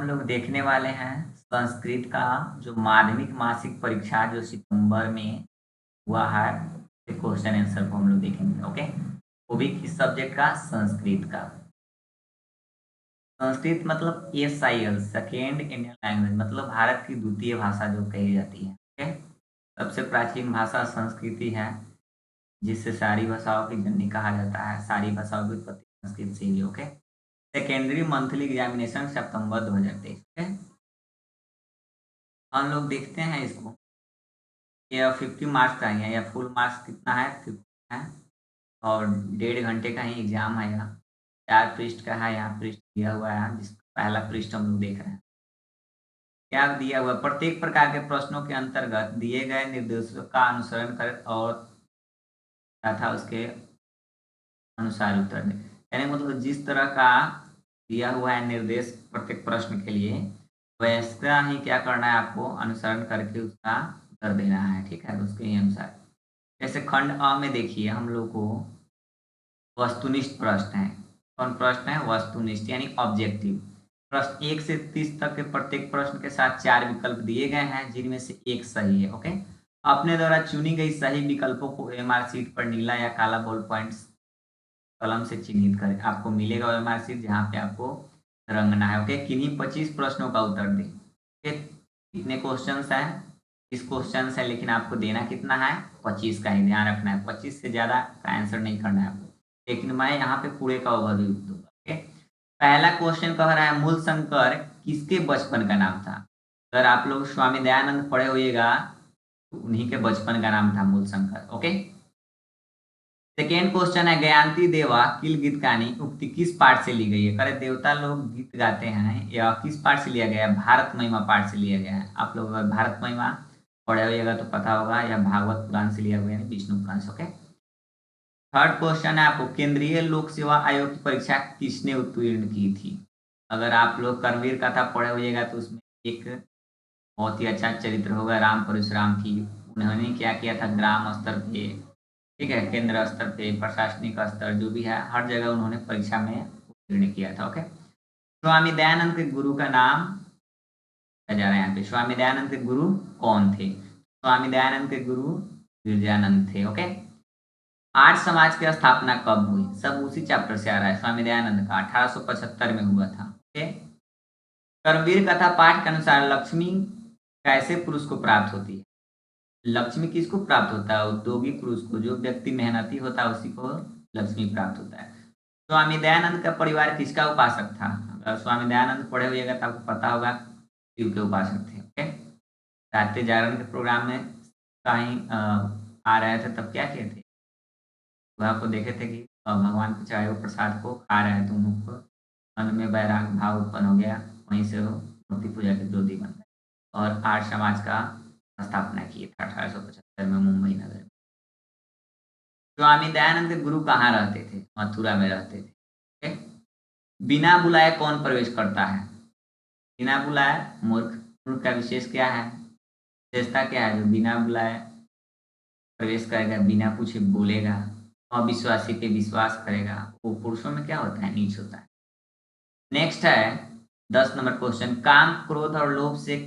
लोग देखने वाले हैं संस्कृत का जो माध्यमिक मासिक परीक्षा जो सितंबर में हुआ है। क्वेश्चन आंसर को हम लोग देखेंगे। ओके, वो भी किस सब्जेक्ट का? संस्कृत का। संस्कृत मतलब SIL सेकेंड इंडियन लैंग्वेज, मतलब भारत की द्वितीय भाषा जो कही जाती है। ओके, सबसे प्राचीन भाषा संस्कृति है, जिससे सारी भाषाओं की जननी कहा जाता है। सारी भाषाओं की उत्पत्ति संस्कृत से ही। ओके, सेकेंडरी मंथली एग्जामिनेशन सितंबर 2023। ओके, हम लोग देखते हैं इसको। ये 50 मार्क्स का ही है, या फुल मार्क्स कितना है? 50 है। और 1.5 घंटे का ही एग्जाम है। यहाँ 4 पृष्ठ का है। यहाँ पृष्ठ दिया हुआ है, जिस पहला पृष्ठ हम लोग देख रहे हैं। क्या दिया हुआ? प्रत्येक प्रकार के प्रश्नों के अंतर्गत दिए गए निर्देशों का अनुसरण करें और तथा उसके अनुसार उत्तर दें। यानी मतलब जिस तरह का दिया हुआ है निर्देश प्रत्येक प्रश्न के लिए, वैसा ही क्या करना है आपको? अनुसरण करके उसका उत्तर देना है। ठीक है, तो उसके ही अनुसार। जैसे खंड अ में देखिए, हम लोग को वस्तुनिष्ठ प्रश्न है। कौन प्रश्न है? वस्तुनिष्ठ यानी ऑब्जेक्टिव प्रश्न। 1 से 30 तक के प्रत्येक प्रश्न के साथ 4 विकल्प दिए गए हैं, जिनमें से एक सही है। ओके, अपने द्वारा चुनी गई सही विकल्पों को MR शीट पर नीला या काला बॉल पॉइंट कलम से चिन्हित करें। आपको मिलेगा MR शीट, जहाँ पे आपको रंगना है। ओके, किन्हीं 25 प्रश्नों का उत्तर दें। ओके, कितने क्वेश्चन है? 20 क्वेश्चन है, लेकिन आपको देना कितना है? 25 का ही ध्यान रखना है। 25 से ज्यादा का आंसर नहीं करना है आपको। लेकिन मैं यहाँ पे पूरे का ओवरव्यू दूंगा। ओके, पहला क्वेश्चन कह रहा है मूल शंकर किसके बचपन का नाम था? अगर आप लोग स्वामी दयानंद पढ़े होइएगा तो उन्हीं के बचपन का नाम था मूल शंकर। ओके, सेकेंड क्वेश्चन है गयान्ती देवा किल गीत कहानी उक्ति किस पाठ से ली गई है? करे देवता लोग गीत गाते हैं, या किस पाठ से लिया गया है? भारत महिमा पाठ से लिया गया है। आप लोग अगर भारत महिमा पढ़े होइएगा तो पता होगा, या भागवत पुराण से लिया हुआ है, विष्णु पुराण से। ओके, थर्ड क्वेश्चन है आपको केंद्रीय लोक सेवा आयोग की परीक्षा किसने उत्तीर्ण की थी? अगर आप लोग कर्मवीर कथा पढ़े होइएगा तो उसमें एक बहुत ही अच्छा चरित्र होगा राम परशुराम की। उन्होंने क्या किया था? ग्राम स्तर पे, ठीक है, केंद्र स्तर पे, प्रशासनिक स्तर जो भी है, हर जगह उन्होंने परीक्षा में उत्तीर्ण किया था। ओके, स्वामी दयानंद के गुरु का नाम क्या जा रहा है यहाँ पे? स्वामी दयानंद के गुरु कौन थे? स्वामी दयानंद के गुरु गिरजानंद थे। ओके, आर्य समाज की स्थापना कब हुई? सब उसी चैप्टर से आ रहा है। स्वामी दयानंद का 1875 में हुआ था। ओके, कर्मवीर कथा पाठ के अनुसार लक्ष्मी कैसे पुरुष को प्राप्त होती है? लक्ष्मी किसको प्राप्त होता है? उद्योगी पुरुष को। जो व्यक्ति मेहनती होता है उसी को लक्ष्मी प्राप्त होता है। स्वामी दयानंद का परिवार किसका उपासक था? अगर स्वामी दयानंद पढ़े हुएगा तो आपको पता होगा शिव के उपासक थे। ओके, रात्रि जागरण के प्रोग्राम में कहीं आ रहे थे तब क्या किए थे? वहाँ को देखे थे कि भगवान को चढ़ाए हुए प्रसाद को खा रहे हैं, तो उनको मन में वैराग भाव उत्पन्न हो गया। वहीं से वो मूर्ति पूजा के विरोधी बन गए और आर्य समाज का स्थापना की था 1875 में मुंबई नगर में। स्वामी दयानंद के गुरु कहाँ रहते थे? मथुरा में रहते थे। ओके? बिना बुलाए कौन प्रवेश करता है? बिना बुलाए मूर्ख। मूर्ख का विशेष क्या है? विशेषता क्या है? जो बिना बुलाए प्रवेश करेगा, बिना पूछे बोलेगा, अविश्वासी पे विश्वास करेगा, वो पुरुषों में क्या होता है? नीच होता है। नेक्स्ट है 10 नंबर क्वेश्चन, काम क्रोध और लोभ से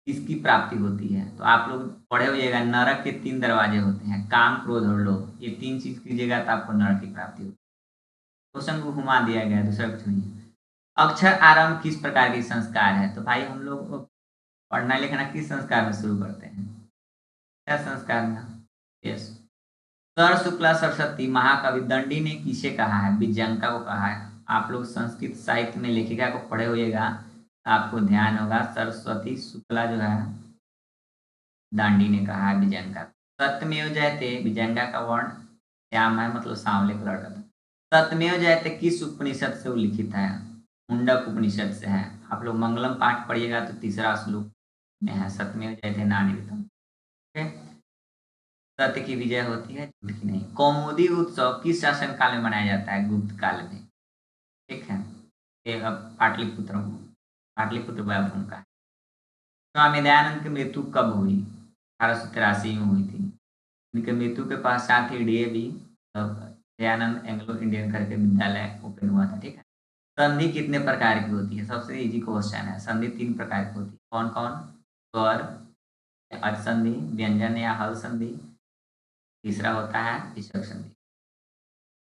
किसकी प्राप्ति होती है? तो आप लोग पढ़े होइएगा नरक के 3 दरवाजे होते हैं, काम क्रोध और लोभ। ये 3 चीज कीजिएगा तो आपको नरक की प्राप्ति होगी। क्वेश्चन को घुमा दिया गया है, दूसरा कुछ नहीं है। अक्षर आरंभ किस प्रकार की संस्कार है? तो भाई हम लोग पढ़ना लिखना किस संस्कार में शुरू करते हैं? क्या संस्कार में? यस, सर शुक्ला सरस्वती महाकवि दंडी ने किसे कहा है? विजयंका को कहा है। आप लोग संस्कृत साहित्य में लेखिका को पढ़े होइएगा, आपको ध्यान होगा सरस्वती शुक्ला जो है दांडी ने कहा है विजयंका को। सत्यमेव जयते, विजयंका का वर्ण श्याम है, मतलब सांवले कलर का था। सत्यमेव जयते किस उपनिषद से उल्लिखित है? मुंडक उपनिषद से है। आप लोग मंगलम पाठ पढ़िएगा तो तीसरा श्लोक में है, सत्यमेव जयते नान्यतम। सत्य की विजय होती है, झूठ की नहीं। कौमुदी उत्सव किस शासन काल में मनाया जाता है? गुप्त काल में। ठीक है, ये अब पाटलिपुत्र वैभव उनका है। स्वामी दयानंद की मृत्यु कब हुई? 1883 में हुई थी। इनके मृत्यु के पश्चात ही DAV दयानंद एंग्लो इंडियन करके विद्यालय ओपन हुआ था। ठीक है, संधि कितने प्रकार की होती है? सबसे इजी क्वेश्चन है। संधि 3 प्रकार की होती है। कौन-कौन? स्वर, अच संधि, व्यंजन या हल संधि, तीसरा होता है विसर्ग संधि।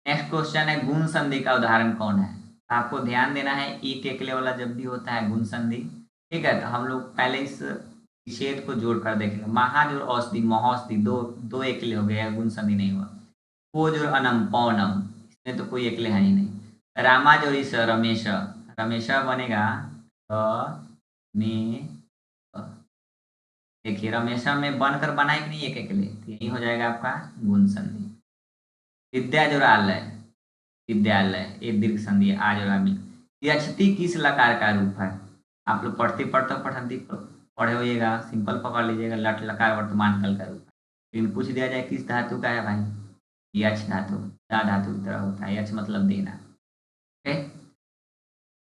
नेक्स्ट क्वेश्चन है गुण संधि का उदाहरण कौन है? आपको ध्यान देना है एक एकले वाला जब भी होता है गुण संधि, ठीक है? तो हम लोग पहले इस निषेध को जोड़कर देखेंगे। महाजोड़ औषधि, महोषधि दो दो एकले हो गए, गुण संधि नहीं हुआ। पोजोड़ अनम, पौनम, इसमें तो कोई एकले है ही नहीं। रामाजोड़ स, रमेश, रमेशा बनेगा में देखिए रमेशा में बनकर बनाए कि नहीं एक एकले, तो यही हो जाएगा आपका गुण संधि। विद्याजुरालय, विद्यालय एक दीर्घ संधि है, आज और अमी। यक्षति किस लकार का रूप है? आप लोग पढ़ते पढ़ते पढ़ती पढ़े होइएगा, सिंपल पकड़ लीजिएगा, लट लकार वर्तमान काल का रूप है। लेकिन पूछ दिया जाए किस धातु का है भाई? यक्ष धातु, दा धातु की तरह होता है। यक्ष मतलब देना। ओके,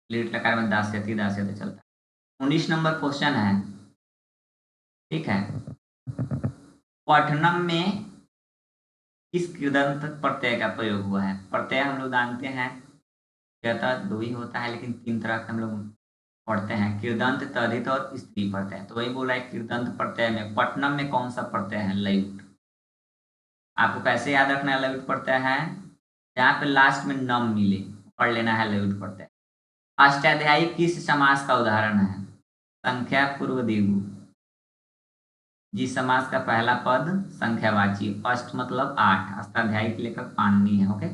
लीट लकार में दास्यति दास्यति चलता है। 19 नंबर क्वेश्चन है, ठीक है। पठनम में किस कृदंत प्रत्यय का प्रयोग हुआ है? प्रत्यय हम लोग जानते हैं ज्यादातर दो ही होता है, लेकिन 3 तरह के हम लोग पढ़ते हैं, कृदंत, तद्धित और स्त्री प्रत्यय। तो वही बोला है कृदंत प्रत्यय में पठनम में कौन सा प्रत्यय है? लयुट। आपको कैसे याद रखना है लयुट प्रत्यय है? जहाँ पे लास्ट में नम मिले पढ़ लेना है लयुट प्रत्यय। अष्टाध्यायी किस समास का उदाहरण है? संख्या पूर्व दिगु, जिस समास का पहला पद संख्यावाची, अष्ट मतलब 8, अष्टाध्यायी के लेकर पाणिनि है। ओके।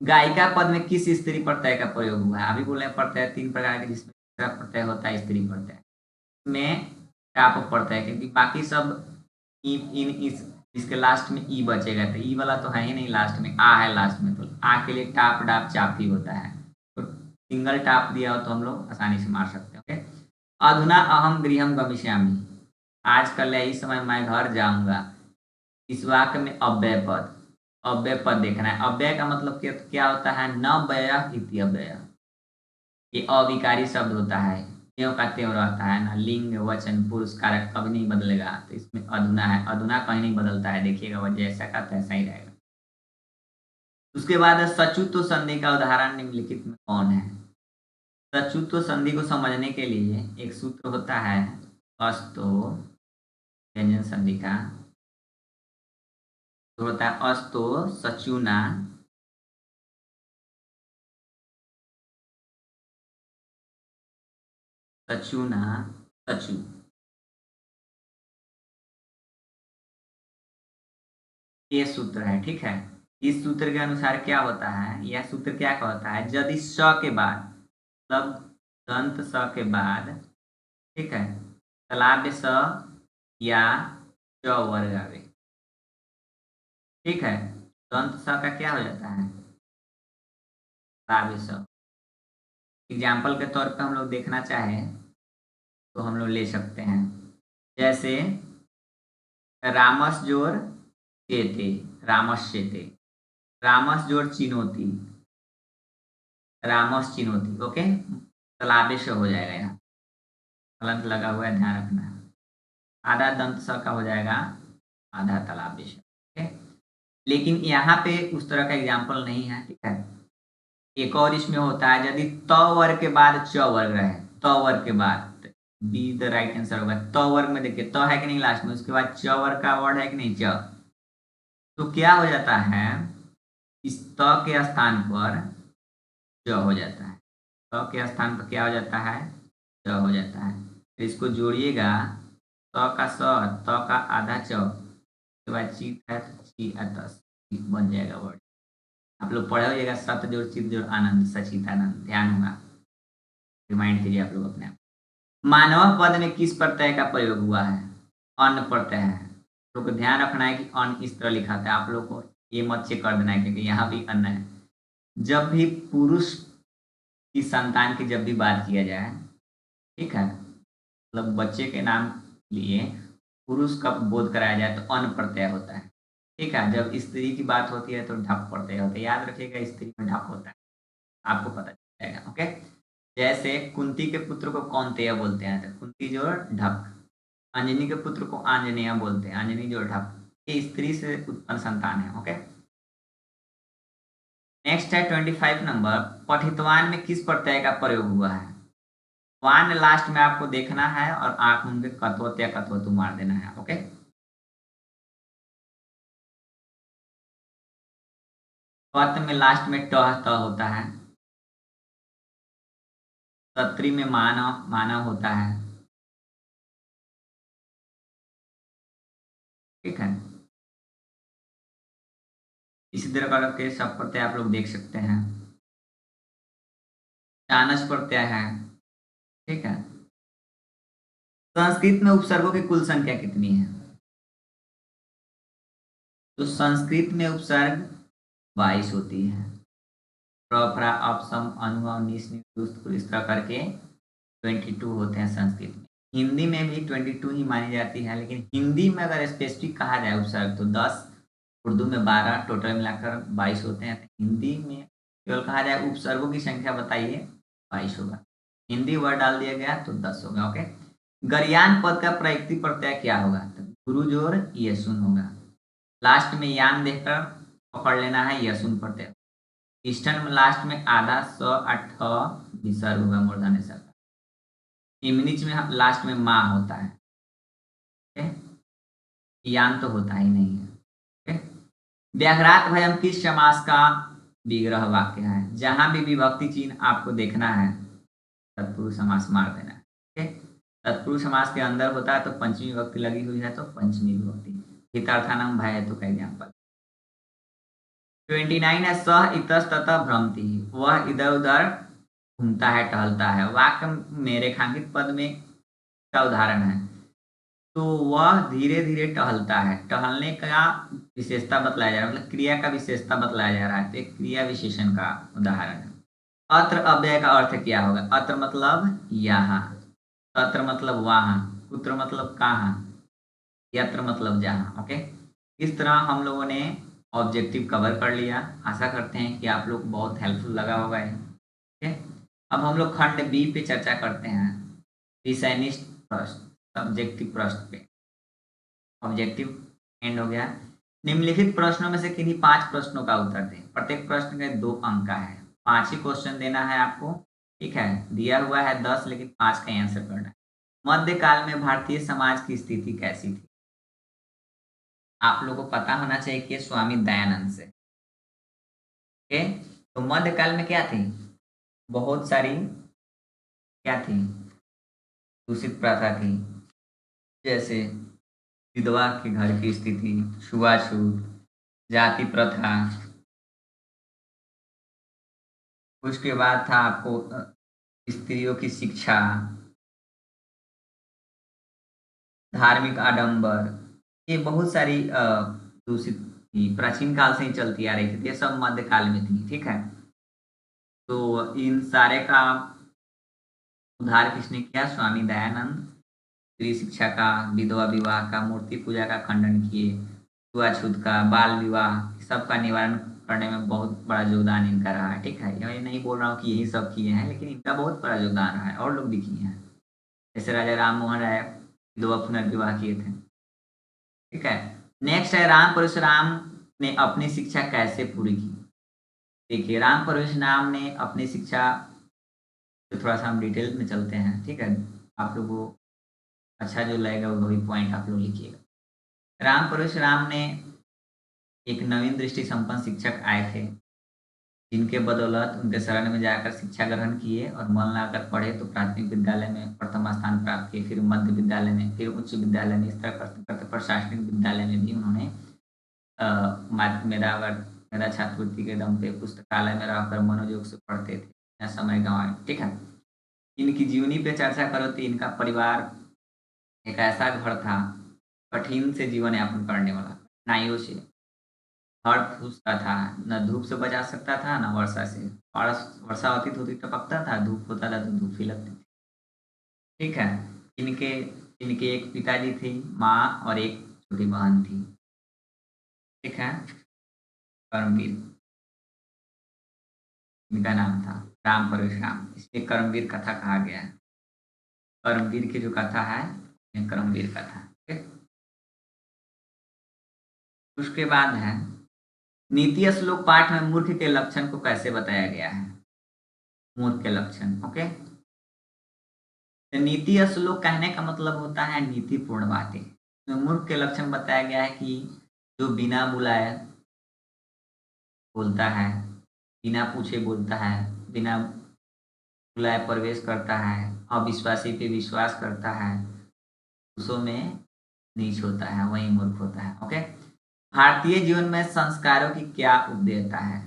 गायिका पद में किस स्त्री प्रत्यय का प्रयोग हुआ है? अभी बोले प्रत्यय 3 प्रकार के, जिसमें तीसरा प्रत्यय होता है स्त्री प्रत्यय। में टाप प्रत्यय, क्योंकि बाकी सब इन इस इसके लास्ट में ई बचेगा, तो ई वाला तो है ही नहीं, लास्ट में आ है लास्ट में, तो आ के लिए टाप डाप चाप ही होता है। तो सिंगल टाप दिया हो तो हम लोग आसानी से मार सकते हैं। ओके। अधुना अहम गृहम गमिष्यामि, आजकल या इस समय मैं घर जाऊंगा। इस वाक्य में अव्यय पद, अव्यय पद देखना है। अव्यय का मतलब क्या होता है? न व्यय इति अव्यय। ये अविकारी शब्द होता है, त्यों का त्यों रहता है ना, लिंग वचन पुरुष कारक कभी नहीं बदलेगा। तो इसमें अधुना है, अधुना कहीं नहीं बदलता है, देखिएगा वह जैसा का तैसा ही रहेगा। उसके बाद सचुत्व संधि का उदाहरण निम्नलिखित में कौन है? सचुत्व संधि को समझने के लिए एक सूत्र होता है अस्तो, व्यंजन संधि का तो होता है अस्तो सचुना, सचुना, सचु। ये सूत्र है, ठीक है। इस सूत्र के अनुसार क्या होता है? यह सूत्र क्या कहता है? यदि स के बाद, मतलब दंत स के बाद, ठीक है, तालाब स या च वर्ग आवे, ठीक है, दंत स का क्या हो जाता है? तालाब स। एग्जाम्पल के तौर पे हम लोग देखना चाहें तो हम लोग ले सकते हैं, जैसे रामस जोर चेते, रामस चेते, रामस जोड़ चिनोती, रामस चिनोती। ओके, तालाबे से हो जाएगा, यहाँ हलंत लगा हुआ है, ध्यान रखना है। आधा दंत स का हो जाएगा आधा तालाबे से। ओके, लेकिन यहाँ पे उस तरह का एग्जाम्पल नहीं है, ठीक है। एक और इसमें होता है, यदि त वर्ग के बाद च वर्ग रहे, त वर्ग के बाद, बी द राइट आंसर होगा। त वर्ग में देखिए त है कि नहीं लास्ट में, उसके बाद च वर्ग का वर्ड है कि नहीं, च, तो क्या हो जाता है? इस त के स्थान पर च हो जाता है। त के स्थान पर क्या हो जाता है? च हो जाता है। तो इसको जोड़िएगा, त का स, त का आधा च, उसके बाद चित है तो ची अतस बन जाएगा वर्ड। आप लोग पढ़े होइएगा, सत जोड़ चित जोड़ आनंद, सचितानंद, ध्यान होगा, रिमाइंड कीजिए आप लोग अपने आप। मानव पद में किस प्रत्यय का प्रयोग हुआ है? अन्न प्रत्यय है। लोग को ध्यान रखना है कि अन्न इस तरह लिखा था, आप लोग को ये मत चेक कर देना है, क्योंकि यहाँ भी अन्न है। जब भी पुरुष की संतान की जब भी बात किया जाए, ठीक है, मतलब बच्चे के नाम लिए पुरुष का बोध कराया जाए तो अन्न प्रत्यय होता है, ठीक है। जब स्त्री की बात होती है तो ढप प्रत्यय होता है, याद रखिएगा स्त्री में ढप होता है, आपको पता चल जाएगा। ओके, जैसे कुंती के पुत्र को कौन्तेय बोलते हैं, तो कुंती जो ढप, अंजनी के पुत्र को आंजनेय बोलते हैं, अंजनी जो ढप, ये स्त्री से उत्पन्न संतान है। ओके, नेक्स्ट है 25 नंबर, पठितवान में किस प्रत्यय का प्रयोग हुआ है? वान लास्ट में आपको देखना है और आंख मूंद के कतवत या कतवतु मार देना है। ओके, पत में लास्ट में टह त होता है, तत्री में मानव मानव होता है। ठीक है, इसी तरह करके सब प्रत्यय आप लोग देख सकते हैं। चानस प्रत्यय है। ठीक है, संस्कृत में उपसर्गों की कुल संख्या कितनी है? तो संस्कृत में उपसर्ग 22 होती है। प्र अपसम अनु निस इस तरह करके 22 होते हैं संस्कृत में। हिंदी में भी 22 ही मानी जाती है, लेकिन हिंदी में अगर स्पेसिफिक कहा जाए उपसर्ग तो 10, उर्दू में 12, टोटल मिलाकर 22 होते हैं। तो हिंदी में केवल कहा जाए उपसर्गों की संख्या बताइए, 22 होगा। हिंदी वर्ड डाल दिया गया तो 10 होगा। ओके, गरियान पद का प्रयुक्ति प्रत्यय क्या होगा? तो गुरु जोर यशुन होगा। लास्ट में यान देखकर पकड़ लेना है, यशुन प्रत्यय। ईस्टर्न में लास्ट में आधा स अठ विसर्ग होगा, मूर्धन्य स। इमनिच में लास्ट में माँ होता है। ओके, यान तो होता ही नहीं है। ओके, व्याघ्रात भयम किस समास का विग्रह वाक्य है? जहां भी विभक्ति चिन्ह आपको देखना है तत्पुरुष समास मार देना है। ओके, तत्पुरुष समास के अंदर होता है तो पंचमी विभक्ति लगी हुई है तो पंचमी विभक्ति। हितार्थानाम भय हेतु का एग्जाम्पल। 29 है, सह इतस ततः भ्रमति, वह इधर उधर घूमता है टहलता है। वाक्य में रेखांकित पद में का उदाहरण है। तो वह धीरे धीरे टहलता है, टहलने का विशेषता बतलाया जा रहा है, मतलब क्रिया का विशेषता बतलाया जा रहा है, तो एक क्रिया विशेषण का उदाहरण है। अत्र अव्यय का अर्थ क्या होगा? अत्र मतलब यहाँ, तत्र मतलब वहाँ, कुत्र मतलब कहाँ, यत्र मतलब जहाँ। ओके, इस तरह हम लोगों ने ऑब्जेक्टिव कवर कर लिया। आशा करते हैं कि आप लोग बहुत हेल्पफुल लगा होगा ये। ओके, अब हम लोग खंड बी पे चर्चा करते हैं, विषयनिष्ठ प्रश्न, सब्जेक्टिव प्रश्न पे। ऑब्जेक्टिव एंड हो गया। निम्नलिखित प्रश्नों में से किन्हीं 5 प्रश्नों का उत्तर दें। प्रत्येक प्रश्न के 2 अंक का है, 5 ही क्वेश्चन देना है आपको। ठीक है, दिया हुआ है 10, लेकिन 5 का आंसर करना है। मध्यकाल में भारतीय समाज की स्थिति कैसी थी? आप लोगों को पता होना चाहिए कि स्वामी दयानंद से। ओके, तो मध्यकाल में क्या थी? बहुत सारी क्या थी? दूषित प्रथा थी, जैसे विधवा के घर की स्थिति, छुआछूत, जाति प्रथा। उसके बाद था आपको स्त्रियों की शिक्षा, धार्मिक आडंबर, ये बहुत सारी दूषित थी, प्राचीन काल से ही चलती आ रही थी, ये सब मध्यकाल में थी। ठीक है, तो इन सारे का उद्धार किसने किया? स्वामी दयानंद। स्त्री शिक्षा का, विधवा विवाह का, मूर्ति पूजा का खंडन किए, छुआछूत का, बाल विवाह, सबका निवारण करने में बहुत बड़ा योगदान इनका रहा है। ठीक है, मैं नहीं बोल रहा हूँ कि यही सब किए हैं, लेकिन इनका बहुत बड़ा योगदान रहा है, और लोग भी किए हैं। जैसे राजा राम मोहन राय विधवा पुनर्विवाह किए थे। ठीक है, नेक्स्ट है, राम परशुराम ने अपनी शिक्षा कैसे पूरी की? देखिए, राम परशुराम ने अपनी शिक्षा, तो थोड़ा सा हम डिटेल में चलते हैं। ठीक है, आप लोगों को अच्छा जो लगेगा वो वही पॉइंट आप लोग लिखिएगा। राम परशुराम ने एक नवीन दृष्टि संपन्न शिक्षक आए थे, जिनके बदौलत उनके शरण में जाकर शिक्षा ग्रहण किए और मन लगाकर पढ़े तो प्राथमिक विद्यालय में प्रथम स्थान प्राप्त किए, फिर मध्य विद्यालय में, फिर उच्च विद्यालय में, इस तरह करते करते प्रशासनिक विद्यालय में भी उन्होंने मेरा मेरा छात्रवृत्ति के दम पे पुस्तकालय में रहकर मनोयोग से पढ़ते थे, यह समय गंवाए। ठीक है, इनकी जीवनी पे चर्चा करो तो इनका परिवार एक ऐसा घर था, कठिन से जीवन यापन करने वाला, कठिनाइयों से हर फूसता था, न धूप से बचा सकता था न वर्षा से। वर्षा होती तो टपकता था, धूप होता था तो धूप ही लगती थी। ठीक है, इनके इनके एक पिताजी थे, माँ और एक छोटी बहन थी। ठीक है, कर्मवीर इनका नाम था, राम परशुराम, इसलिए कर्मवीर कथा कहा गया है। कर्मवीर की जो कथा है, ये कर्मवीर कथा। ठीक है? उसके बाद है नीति श्लोक पाठ में मूर्ख के लक्षण को कैसे बताया गया है? मूर्ख के लक्षण, ओके। तो नीति श्लोक कहने का मतलब होता है नीतिपूर्ण बातें। तो मूर्ख के लक्षण बताया गया है कि जो बिना बुलाए बोलता है, बिना पूछे बोलता है, बिना बुलाए प्रवेश करता है, अविश्वासी पे विश्वास करता है, उसों में नीच होता है, वही मूर्ख होता है, ओके। भारतीय जीवन में संस्कारों की क्या उपदेयता है?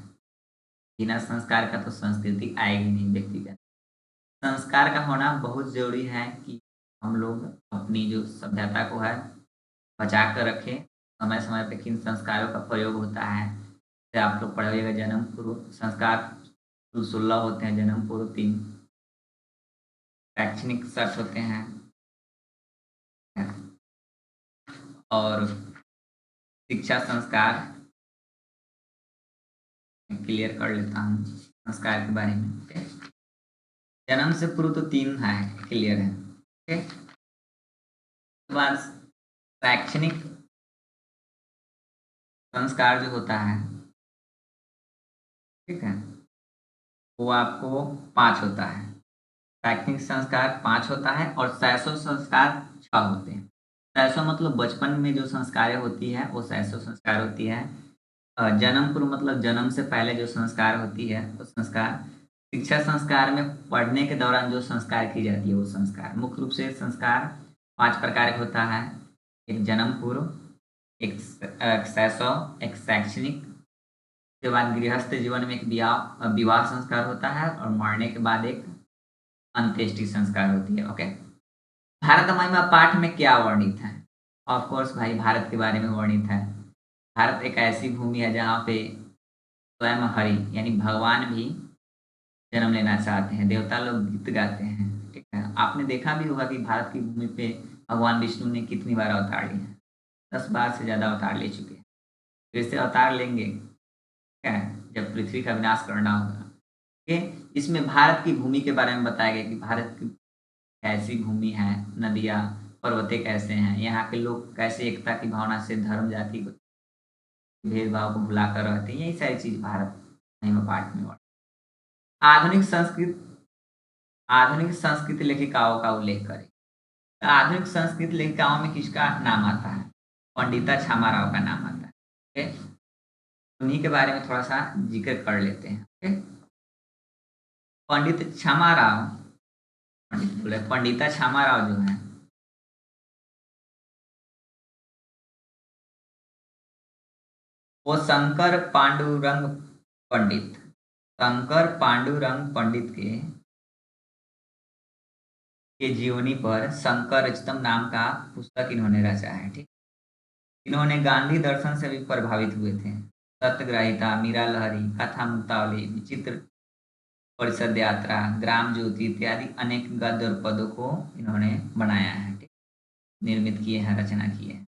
बिना संस्कार का तो संस्कृति आएगी नहीं व्यक्तिगत। संस्कार का होना बहुत जरूरी है कि हम लोग अपनी जो सभ्यता को है बचा कर रखें। समय समय पे किन संस्कारों का प्रयोग होता है, जैसे आप लोग पढ़े होइएगा जन्म पूर्व संस्कार कुल 16 होते हैं, जन्म पूर्व 3, शैक्षणिक शर्त होते हैं, और शिक्षा संस्कार। क्लियर कर लेता हूँ संस्कार के बारे में, ओके। जन्म से पूर्व तो 3 है, क्लियर है, ओके। उसके बाद शैक्षणिक संस्कार जो होता है, ठीक है, वो आपको 5 होता है। शैक्षणिक संस्कार 5 होता है और शैशव संस्कार 6 होते हैं। शैशव मतलब बचपन में जो संस्कारें होती है वो शैशव संस्कार होती है। जन्म पूर्व मतलब जन्म से पहले जो संस्कार होती है वो संस्कार। शिक्षा संस्कार में पढ़ने के दौरान जो संस्कार की जाती है वो संस्कार। मुख्य रूप से संस्कार 5 प्रकार का होता है। एक जन्म पूर्व, एक शैशव, एक शैक्षणिक, उसके बाद गृहस्थ जीवन में एक विवाह संस्कार होता है, और मरने के बाद एक अंत्येष्टि संस्कार होती है, ओके। भारत महिमा पाठ में क्या वर्णित है? ऑफ कोर्स भाई भारत के बारे में वर्णित है। भारत एक ऐसी भूमि है जहाँ पे स्वयं हरि यानी भगवान भी जन्म लेना चाहते हैं, देवता लोग गीत गाते हैं, ठीक है। आपने देखा भी होगा कि भारत की भूमि पे भगवान विष्णु ने कितनी बार अवतार लिए हैं, 10 बार से ज़्यादा अवतार ले चुके हैं। फिर से अवतार लेंगे, ठीक है, जब पृथ्वी का विनाश करना होगा। ठीक, इसमें भारत की भूमि के बारे में बताया गया कि भारत की कैसी भूमि है, नदियाँ, पर्वतें कैसे हैं, यहाँ के लोग कैसे एकता की भावना से धर्म जाति को भेदभाव को भुलाकर रहते हैं। यही सारी चीज़ भारत महिमा पाठ में। आधुनिक संस्कृत आधुनिक संस्कृत लेखिकाओं का उल्लेख करें। तो आधुनिक संस्कृत लेखिकाओं में किसका नाम आता है? पंडिता छामा राव का नाम आता है, ओके। उन्हीं के बारे में थोड़ा सा जिक्र कर लेते हैं, ओके। पंडित छामा राव, पंडित बोले पंडिता छामा राव जो है, वो पंडित शंकर पांडुरंग पंडित के जीवनी पर शंकर रचितम नाम का पुस्तक इन्होंने रचा है, ठीक। इन्होंने गांधी दर्शन से भी प्रभावित हुए थे। सत्यग्राहिता, मीरा लहरी, कथा मुक्तावली, विचित्र परिषद यात्रा, ग्राम ज्योति इत्यादि अनेक गद्य और पदों को इन्होंने बनाया है, ठीक? निर्मित किए हैं, रचना किए हैं।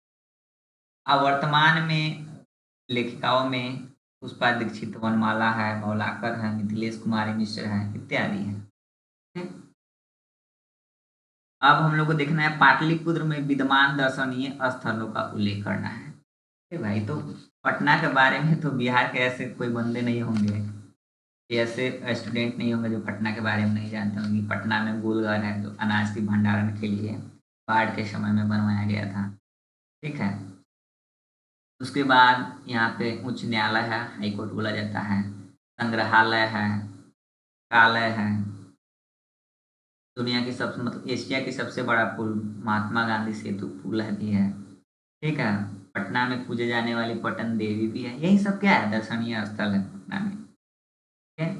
अब वर्तमान में लेखिकाओं में पुष्पा दीक्षित, वनमाला है, मौलाकर है, मिथिलेश कुमारी मिश्र है, इत्यादि हैं, ठीक? अब हम लोग को देखना है पाटलिपुत्र में विद्यमान दर्शनीय स्थलों का उल्लेख करना है। भाई तो पटना के बारे में तो बिहार के ऐसे कोई बंदे नहीं होंगे, ऐसे स्टूडेंट नहीं होंगे जो पटना के बारे में नहीं जानते होंगे। पटना में गोलघर है जो अनाज की भंडारण के लिए बाढ़ के समय में बनवाया गया था, ठीक है। उसके बाद यहाँ पे उच्च न्यायालय है, हाई कोर्ट बोला जाता है, संग्रहालय है, कालय है, दुनिया की सबसे मतलब एशिया की सबसे बड़ा पुल महात्मा गांधी सेतु पुल है भी है, ठीक है। पटना में पूजे जाने वाली पटन देवी भी है। यही सब क्या है, दर्शनीय स्थल है पटना में, ठीक है।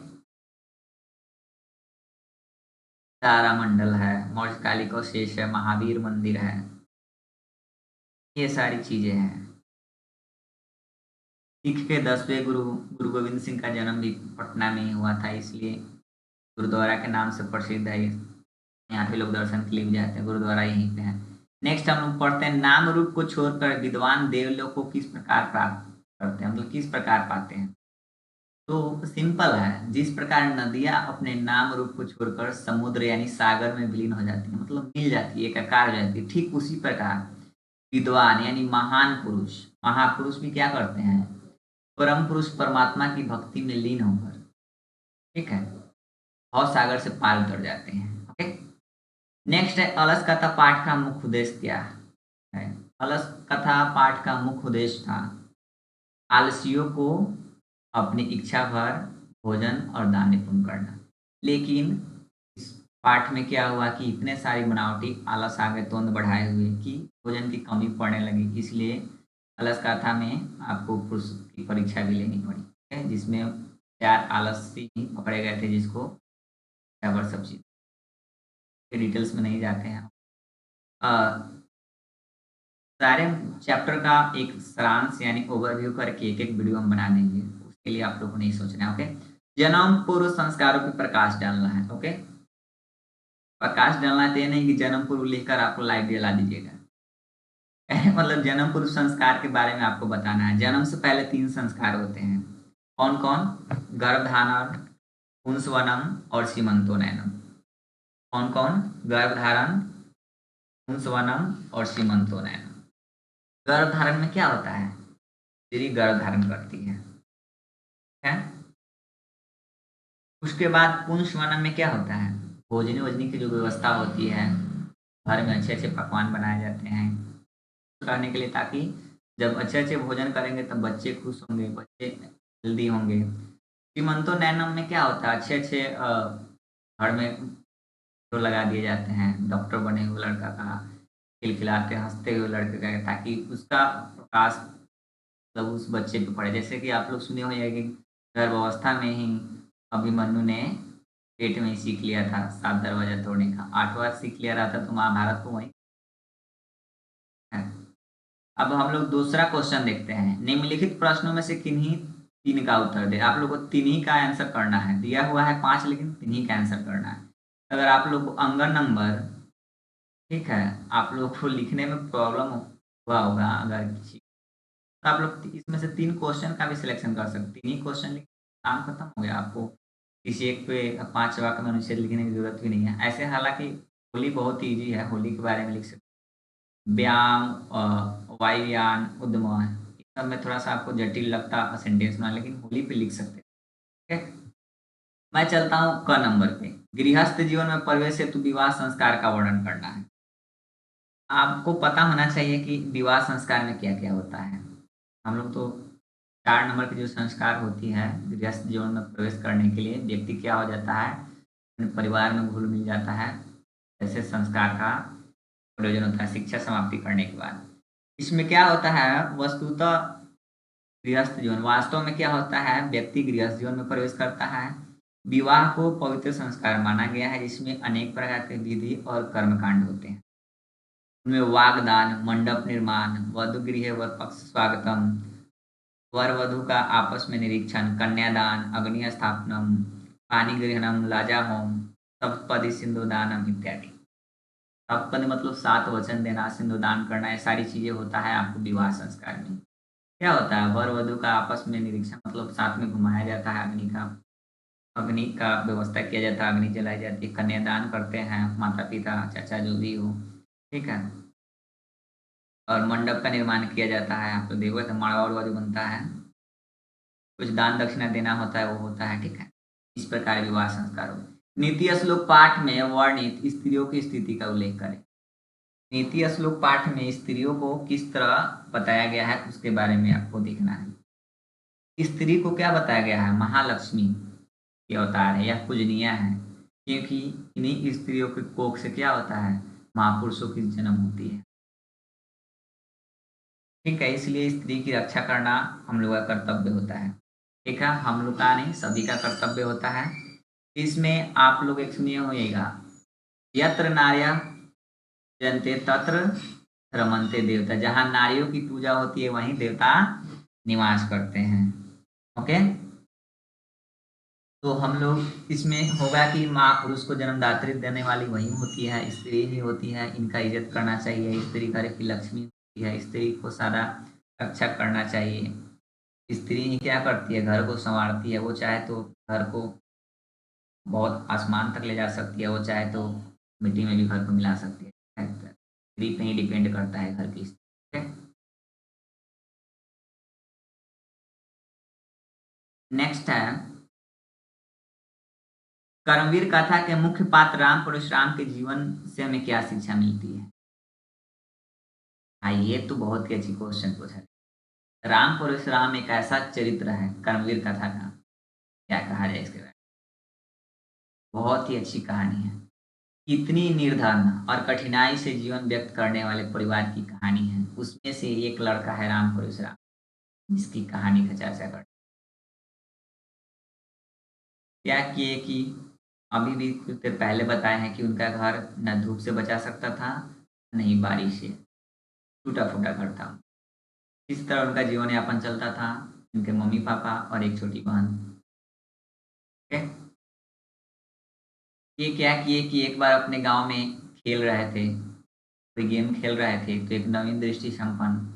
तारामंडल है, मौर्यकालिका शेष है, महावीर मंदिर है, ये सारी चीजें हैं। सिख के 10वें गुरु गुरु गोविंद सिंह का जन्म भी पटना में ही हुआ था, इसलिए गुरुद्वारा के नाम से प्रसिद्ध है। यहाँ पे लोग दर्शन के लिए भी जाते हैं, गुरुद्वारा यहीं पे है। नेक्स्ट हम लोग पढ़ते हैं, नाम रूप को छोड़कर विद्वान देवलोक को किस प्रकार प्राप्त करते हैं, मतलब किस प्रकार पाते हैं। तो सिंपल है, जिस प्रकार नदियाँ अपने नाम रूप को छोड़कर समुद्र यानी सागर में विलीन हो जाती है, मतलब मिल जाती है, एकाकार हो जाती है, ठीक उसी प्रकार विद्वान यानी महान पुरुष, महापुरुष भी क्या करते हैं, परम पुरुष परमात्मा की भक्ति में लीन होकर, ठीक है, भव सागर से पार उतर जाते हैं। ओके, नेक्स्ट है अलस कथा पाठ का मुख्य उद्देश्य क्या है? अलस कथा पाठ का मुख्य उद्देश्य था आलसियों को अपनी इच्छा भर भोजन और दान पुण्य करना। लेकिन इस पाठ में क्या हुआ कि इतने सारी बनावटी आलस आ गए तोंद बढ़ाए हुए कि भोजन की कमी पड़ने लगी। इसलिए अलस कथा में आपको पुरुष की परीक्षा भी लेनी पड़ी, ठीक है, जिसमें 4 आलसी ही पकड़े गए थे, जिसको बराबर सब चीज़ के डिटेल्स में नहीं जाते हैं। अ, सारे चैप्टर का एक सारांश यानी ओवरव्यू करके एक-एक वीडियो हम बना देंगे। उसके लिए आप लोगों को नहीं सोचना है, ओके? जन्म पूर्व संस्कारों पे प्रकाश डालना है, ओके? प्रकाश डालना है तो ये नहीं कि जन्म पूर्व लिखकर आपको लाइट जला दीजिएगा। मतलब जन्म पूर्व संस्कार के बारे में आपको बताना है। जन्म से पहले 3 संस्कार होते हैं। कौन-कौन? गर्भधारण, पुंसवनम और सीमंतोनयनम। कौन-कौन? गर्भधारण, पुंसवनम और सीमंतोनयनम। गर्भधारण में क्या होता है? स्त्री गर्भ धारण करती है? उसके बाद पुंसवनम में क्या होता है? भोजनी-वोजनी की जो व्यवस्था होती है, घर में अच्छे-अच्छे पकवान बनाए जाते हैं, करने के लिए, ताकि जब अच्छे-अच्छे भोजन करेंगे तब बच्चे खुश होंगे, बच्चे हेल्दी होंगे। सीमंतो नैनम में क्या होता है? अच्छे-अच्छे घर में तो लगा दिए जाते हैं, डॉक्टर बने हुए लड़का का, खिलखिलाते हँसते हुए लड़के का, ताकि उसका प्रकाश मतलब उस बच्चे पे पड़े। जैसे कि आप लोग सुने होंगे कि गर्भावस्था में ही अभिमन्यु ने पेट में ही सीख लिया था 7 दरवाज़ा तोड़ने का, 8वाँ सीख लिया रहता तो महाभारत तो वहीं है। अब हम लोग दूसरा क्वेश्चन देखते हैं। निम्नलिखित प्रश्नों में से किन्हीं 3 का उत्तर दें। आप लोग को 3 ही का आंसर करना है। दिया हुआ है 5 लेकिन 3 ही का आंसर करना है। अगर आप लोग को अंगन नंबर, ठीक है, आप लोग को लिखने में प्रॉब्लम हुआ होगा अगर किसी, तो आप लोग इसमें से 3 क्वेश्चन का भी सिलेक्शन कर सकते हैं। 3 ही क्वेश्चन लिख काम खत्म हो गया। आपको किसी एक पे 5 वाक्य में अनुच्छेद लिखने की ज़रूरत भी नहीं है। ऐसे हालाँकि होली बहुत ईज़ी है, होली के बारे में लिख सकते हैं। व्यायाम वायुयान, उद्यमन, इस सब में थोड़ा-सा आपको जटिल लगता सेंटेंस में, लेकिन होली पे लिख सकते हैं, ठीक है? मैं चलता हूँ क नंबर पे। गृहस्थ जीवन में प्रवेश हेतु विवाह संस्कार का वर्णन करना है। आपको पता होना चाहिए कि विवाह संस्कार में क्या-क्या होता है। हम लोग तो 4 नंबर की जो संस्कार होती है, गृहस्थ जीवन में प्रवेश करने के लिए व्यक्ति क्या हो जाता है, अपने परिवार में घुल-मिल जाता है। ऐसे संस्कार का प्रयोजन होता है शिक्षा समाप्ति करने के बाद। इसमें क्या होता है, वस्तुतः गृहस्थ जीवन वास्तव में क्या होता है, व्यक्ति गृहस्थ जीवन में प्रवेश करता है। विवाह को पवित्र संस्कार माना गया है, जिसमें अनेक प्रकार के विधि और कर्मकांड होते हैं। उनमें वागदान, मंडप निर्माण, वधु गृह वर पक्ष स्वागतम, वर वधु का आपस में निरीक्षण, कन्यादान, अग्नि स्थापनम, पानी ग्रहणम, लाजा होम, सप्तपदी सिंधुदानम इत्यादि। सप्तपदी मतलब 7 वचन देना, सिंधुदान करना, ये सारी चीजें होता है आपको विवाह संस्कार में। क्या होता है, वर वधु का आपस में निरीक्षण मतलब साथ में घुमाया जाता है, अग्नि का व्यवस्था किया जाता है, अग्नि जलाई जाती है, कन्यादान करते हैं माता पिता चाचा जो भी हो, ठीक है, और मंडप का निर्माण किया जाता है। आप तो देखो तो मड़वा उड़वा जो बनता है, कुछ दान दक्षिणा देना होता है, वो होता है, ठीक है। इस प्रकार विवाह संस्कार हो। नीति श्लोक पाठ में वर्णित स्त्रियों की स्थिति का उल्लेख करें। नीति श्लोक पाठ में स्त्रियों को किस तरह बताया गया है उसके बारे में आपको देखना है। स्त्री को क्या बताया गया है, महालक्ष्मी के अवतार है या पूजनीय है, क्योंकि इन्हीं स्त्रियों के कोख से क्या होता है, महापुरुषों की जन्म होती है, ठीक है। इसलिए स्त्री की रक्षा करना हम लोग का कर्तव्य होता है, ठीक है, हम लोग का नहीं सभी का कर्तव्य होता है। इसमें आप लोग एक सुनिए होइएगा, यत्र नार्या जनते तत्र रमनते देवता, जहाँ नारियों की पूजा होती है वहीं देवता निवास करते हैं, ओके। तो हम लोग इसमें होगा कि माँ पुरुष को जन्मदात्री देने वाली वही होती है, स्त्री ही होती है, इनका इज्जत करना चाहिए। स्त्री घर की लक्ष्मी होती है, स्त्री को सारा रक्षा करना चाहिए। स्त्री ही क्या करती है, घर को संवारती है। वो चाहे तो घर को बहुत आसमान तक ले जा सकती है, वो चाहे तो मिट्टी में भी घर को मिला सकती है। स्त्री पे ही डिपेंड करता है घर की, ठीक है। नेक्स्ट है कर्मवीर कथा के मुख्य पात्र राम परशुराम के जीवन से हमें क्या शिक्षा मिलती है? हाँ, ये तो बहुत ही अच्छी क्वेश्चन पूछा है। राम परशुराम एक ऐसा चरित्र है कर्मवीर कथा का, क्या कहा जाए इसके बारे में? बहुत ही अच्छी कहानी है। इतनी निर्धन और कठिनाई से जीवन व्यक्त करने वाले परिवार की कहानी है। उसमें से एक लड़का है राम परशुराम, जिसकी कहानी का चर्चा कर क्या किए कि अभी भी कुछ देर पहले बताए हैं कि उनका घर न धूप से बचा सकता था, नहीं बारिश से, टूटा-फूटा घर था। इस तरह उनका जीवन यापन चलता था, उनके मम्मी-पापा और एक छोटी बहन। ठीक है? ये क्या किए कि एक बार अपने गाँव में खेल रहे थे, कोई गेम खेल रहे थे, तो एक नवीन दृष्टि संपन्न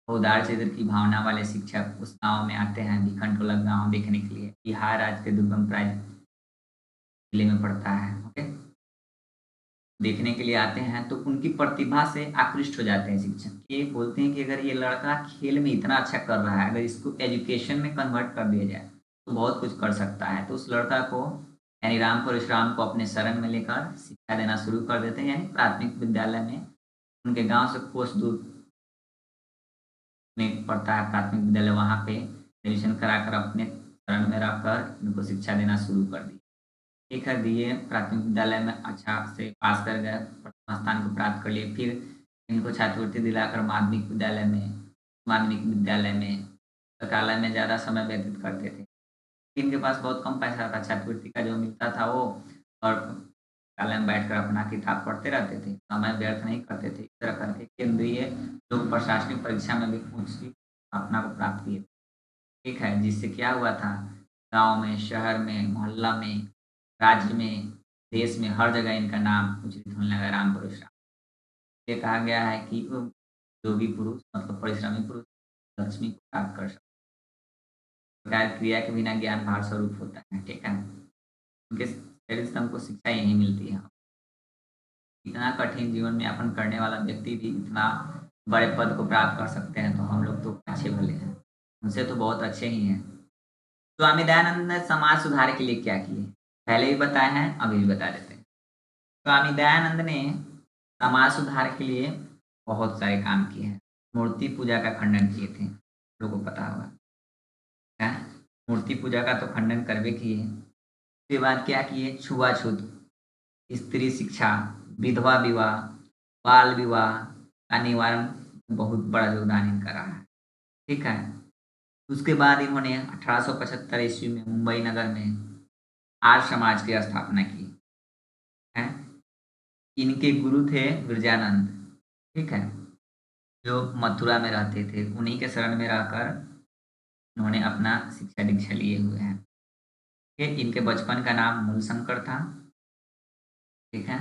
उदार चरित्र की भावना वाले शिक्षक उस गाँव में आते हैं, भिखनटोला गाँव देखने के लिए। बिहार राज्य के दुर्गम जिले में पड़ता है। ओके? देखने के लिए आते हैं तो उनकी प्रतिभा से आकृष्ट हो जाते हैं शिक्षक। ये बोलते हैं कि अगर ये लड़का खेल में इतना अच्छा कर रहा है, अगर इसको एजुकेशन में कन्वर्ट कर दिया जाए, तो बहुत कुछ कर सकता है। तो उस लड़का को यानी राम परशुराम को अपने शरण में लेकर शिक्षा देना शुरू कर देते हैं, यानी प्राथमिक विद्यालय में उनके गाँव से कोस दूर में पड़ता है प्राथमिक विद्यालय, वहाँ पे एडमिशन कराकर अपने शरण में रखकर उनको शिक्षा देना शुरू कर दी। ठीक है, दिए प्राथमिक विद्यालय में अच्छा से पास कर गए, प्रथम स्थान को प्राप्त कर लिए। फिर इनको छात्रवृत्ति दिलाकर माध्यमिक विद्यालय में, पुस्तकालय में ज़्यादा समय व्यतीत करते थे। इनके पास बहुत कम पैसा था, छात्रवृत्ति का जो मिलता था वो, और पुस्तकालय में बैठकर अपना किताब पढ़ते रहते थे, समय व्यर्थ नहीं करते थे। इस तरह करके केंद्रीय लोक प्रशासनिक परीक्षा में भी उच्च स्थापना को प्राप्त किए। ठीक है, जिससे क्या हुआ था, गाँव में, शहर में, मोहल्ला में, राज्य में, देश में हर जगह इनका नाम उच्चारित होने लगा, राम परशुराम। ये कहा गया है कि वो योगी पुरुष मतलब परिश्रमी पुरुष लक्ष्मी को प्राप्त कर सकते हैं। क्रिया के बिना ज्ञान भार स्वरूप होता है। ठीक है, उनके चरित्र से हमको शिक्षा यही मिलती है। इतना कठिन जीवन यापन करने वाला व्यक्ति भी इतना बड़े पद को प्राप्त कर सकते हैं, तो हम लोग तो अच्छे भले हैं, उनसे तो बहुत अच्छे ही हैं। स्वामी दयानंद ने समाज सुधार के लिए क्या किए? पहले भी बताए हैं, अभी भी बता देते हैं। स्वामी दयानंद ने समाज सुधार के लिए बहुत सारे काम किए हैं। मूर्ति पूजा का खंडन किए थे, लोगों को पता होगा। हैं? मूर्ति पूजा का तो खंडन करवे किए। उसके बाद क्या किए? छुआछूत, स्त्री शिक्षा, विधवा विवाह, बाल विवाह का निवारण, बहुत बड़ा योगदान इनका रहा है। ठीक है, उसके बाद इन्होंने 1875 ईस्वी में मुंबई नगर में आर्य समाज की स्थापना की है। इनके गुरु थे विरजानंद। ठीक है, जो मथुरा में रहते थे, उन्हीं के शरण में रहकर उन्होंने अपना शिक्षा दीक्षा लिए हुए हैं। ठीक, इनके बचपन का नाम मूलशंकर था। ठीक है,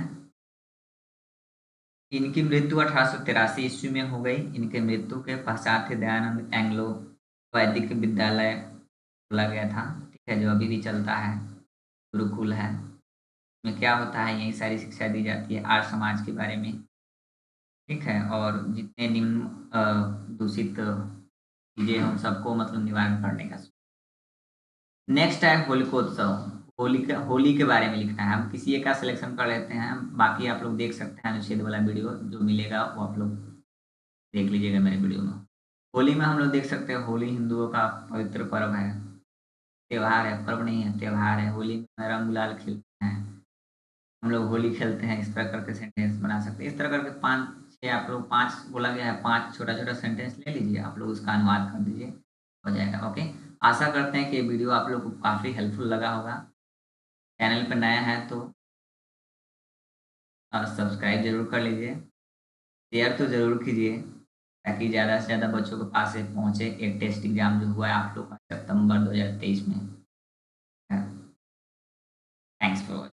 इनकी मृत्यु 1883 ईस्वी में हो गई। इनके मृत्यु के पश्चात ही दयानंद एंग्लो वैदिक विद्यालय खोला गया था। ठीक है, जो अभी भी चलता है, गुरुकुल है। में क्या होता है, यही सारी शिक्षा दी जाती है आर्य समाज के बारे में। ठीक है, और जितने निम्न दूषित चीज़ें हैं उन सबको मतलब निवारण करने का। नेक्स्ट है होलिकोत्सव। होली के बारे में लिखना है, हम किसी एक का सिलेक्शन कर लेते हैं, बाकी आप लोग देख सकते हैं अनुच्छेद वाला वीडियो जो मिलेगा वो आप लोग देख लीजिएगा मेरे वीडियो में। होली में हम लोग देख सकते हैं, होली हिंदुओं का पवित्र पर्व है, त्योहार है, पर्व नहीं है त्योहार है। होली में रंग गुलाल खेलते हैं, हम लोग होली खेलते हैं, इस तरह करके सेंटेंस बना सकते हैं। इस तरह करके 5-6 आप लोग, 5 बोला गया है, 5 छोटा-छोटा सेंटेंस ले लीजिए, आप लोग उसका अनुवाद कर दीजिए, हो जाएगा। ओके, आशा करते हैं कि ये वीडियो आप लोग को काफ़ी हेल्पफुल लगा होगा। चैनल पर नया है तो सब्सक्राइब ज़रूर कर लीजिए, शेयर तो ज़रूर कीजिए, ताकि ज़्यादा से ज़्यादा बच्चों के पास ये पहुँचे। एक टेस्ट एग्ज़ाम जो हुआ है आप लोग का सितंबर 2023 में। Thanks for watching.